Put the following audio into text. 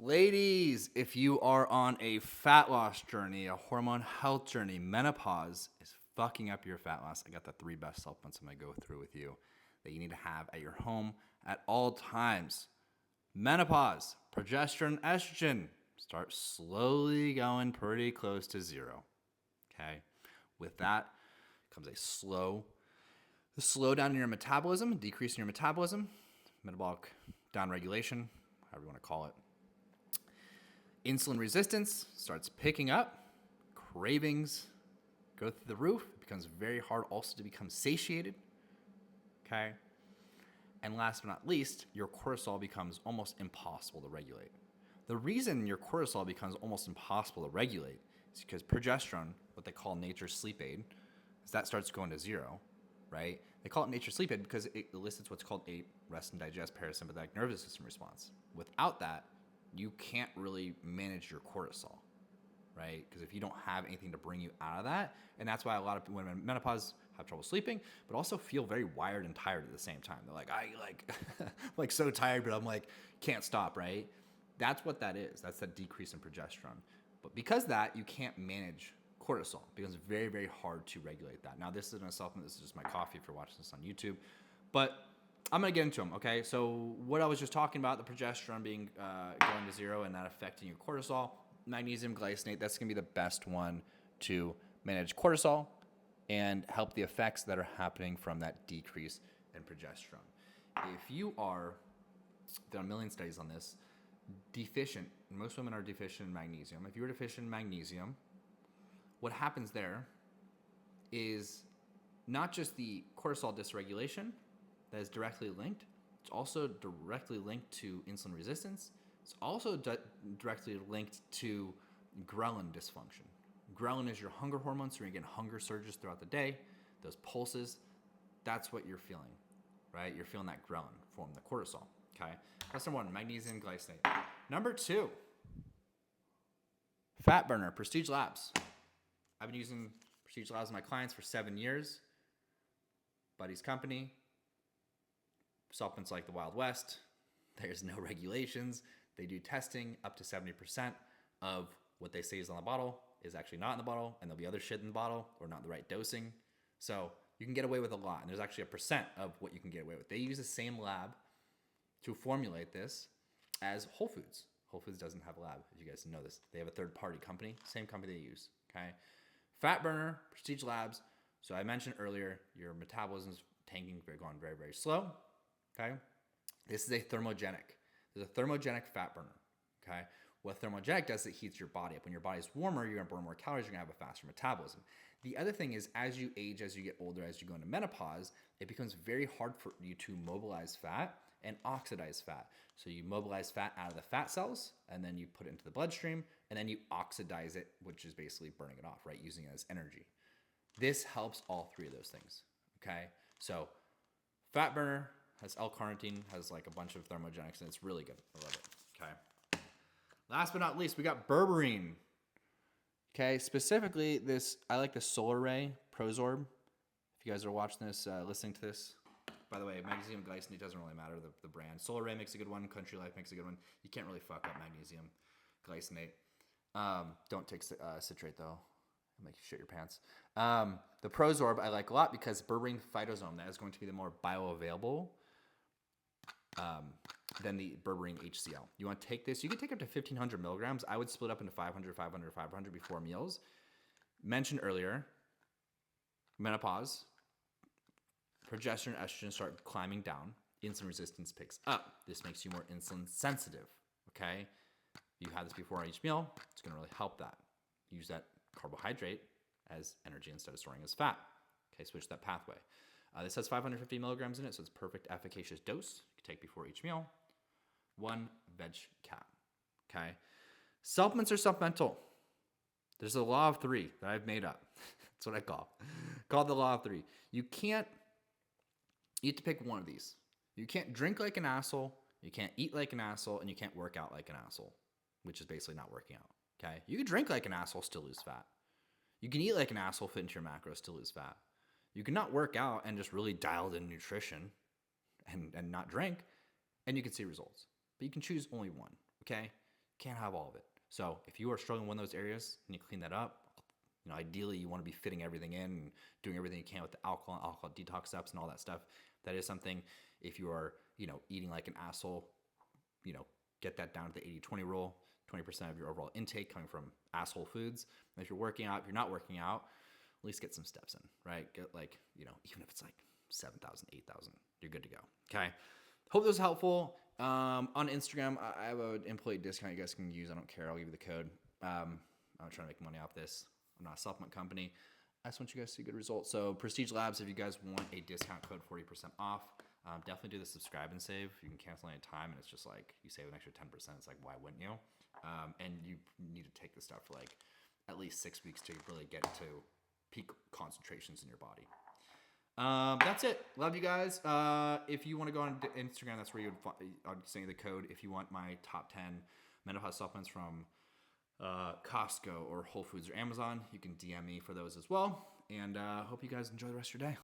Ladies, if you are on a fat loss journey, a hormone health journey, menopause is fucking up your fat loss. I got the 3 best supplements I'm going to go through with you that you need to have at your home at all times. Menopause, progesterone, estrogen start slowly going pretty close to zero. Okay? With that comes a slow down in your metabolism, decrease in your metabolism, metabolic downregulation, however you want to call it. Insulin resistance starts picking up. Cravings go through the roof. It becomes very hard also to become satiated. Okay? And last but not least, your cortisol becomes almost impossible to regulate. The reason your cortisol becomes almost impossible to regulate is because progesterone, what they call nature's sleep aid, is that starts going to zero, right? They call it nature's sleep aid because it elicits what's called a rest and digest parasympathetic nervous system response. Without that, you can't really manage your cortisol, right? Because if you don't have anything to bring you out of that, and that's why a lot of women in menopause have trouble sleeping, but also feel very wired and tired at the same time. They're like, like so tired, but I'm like, can't stop, right? That's what that is. That's that decrease in progesterone. But because of that, you can't manage cortisol. It becomes very, very hard to regulate that. Now, this isn't a supplement. This is just my coffee if you're watching this on YouTube. But I'm going to get into them, okay? So what I was just talking about, the progesterone being going to zero and that affecting your cortisol, magnesium glycinate, that's going to be the best one to manage cortisol and help the effects that are happening from that decrease in progesterone. If you are, there are a million studies on this, deficient, most women are deficient in magnesium. If you're deficient in magnesium, what happens there is not just the cortisol dysregulation that is directly linked, it's also directly linked to insulin resistance. It's also directly linked to ghrelin dysfunction. Ghrelin is your hunger hormone, so you're getting hunger surges throughout the day. Those pulses, that's what you're feeling, right? You're feeling that ghrelin form, the cortisol, okay? That's number 1, magnesium glycinate. Number 2, fat burner, Prestige Labs. I've been using Prestige Labs with my clients for 7 years. Buddy's company. Supplements like the Wild West. There's no regulations. They do testing. Up to 70% of what they say is on the bottle is actually not in the bottle, and there'll be other shit in the bottle or not the right dosing. So you can get away with a lot, and there's actually a percent of what you can get away with. They use the same lab to formulate this as Whole Foods. Whole Foods doesn't have a lab, if you guys know this. They have a third-party company, same company they use, okay? Fat burner, Prestige Labs. So I mentioned earlier, your metabolism's tanking, going very, very slow, okay? This is a thermogenic. There's a thermogenic fat burner, okay? What thermogenic does, it heats your body up. When your body's warmer, you're gonna burn more calories, you're gonna have a faster metabolism. The other thing is, as you age, as you get older, as you go into menopause, it becomes very hard for you to mobilize fat and oxidize fat. So you mobilize fat out of the fat cells, and then you put it into the bloodstream, and then you oxidize it, which is basically burning it off, right? Using it as energy. This helps all 3 of those things, okay? So fat burner has L-carnitine, has like a bunch of thermogenics, and it's really good. I love it, okay? Last but not least, we got Berberine. Okay, specifically this, I like the Solar Ray Pro-Sorb. If you guys are watching this, listening to this, by the way, magnesium glycinate doesn't really matter, the brand. Solar Ray makes a good one, Country Life makes a good one. You can't really fuck up magnesium glycinate. Don't take citrate though. It'll make you shit your pants. The Pro-Sorb I like a lot because Berberine Phytosome, that is going to be the more bioavailable than the Berberine HCl. You want to take this, you can take up to 1,500 milligrams. I would split up into 500, 500, 500 before meals. Mentioned earlier, menopause, progesterone, estrogen start climbing down. Insulin resistance picks up. This makes you more insulin sensitive, okay? You have this before each meal, it's gonna really help that. Use that carbohydrate as energy instead of storing as fat. Okay, switch that pathway. This has 550 milligrams in it, so it's perfect efficacious dose. You can take before each meal. 1 veg cap, okay? Supplements are supplemental. There's a law of 3 that I've made up. That's what I called the law of 3. You have to pick one of these. You can't drink like an asshole, you can't eat like an asshole, and you can't work out like an asshole, which is basically not working out, okay? You can drink like an asshole, still lose fat. You can eat like an asshole, fit into your macros, still lose fat. You can not work out and just really dialed in nutrition and not drink, and you can see results. But you can choose only one, okay? can't have all of it. So if you are struggling in one of those areas, you need to clean that up. Ideally, you want to be fitting everything in and doing everything you can with the alcohol detox steps and all that stuff. That is something. If you are, eating like an asshole, get that down to the 80-20 rule. 20% of your overall intake coming from asshole foods. And if you're working out, if you're not working out, at least get some steps in, right? Get even if it's like 7,000, 8,000, you're good to go. Okay. Hope this was helpful. On Instagram, I have an employee discount you guys can use. I don't care. I'll give you the code. I'm not trying to make money off this. I'm not a supplement company. I just want you guys to see good results. So Prestige Labs, if you guys want a discount code, 40% off, definitely do the subscribe and save. You can cancel any time, and it's just like you save an extra 10%. It's like, why wouldn't you? And you need to take this stuff for like at least 6 weeks to really get to peak concentrations in your body. That's it. Love you guys. If you want to go on Instagram, that's where I'll send you the code. If you want my top 10 menopause supplements from Costco or Whole Foods or Amazon, you can DM me for those as well. And hope you guys enjoy the rest of your day.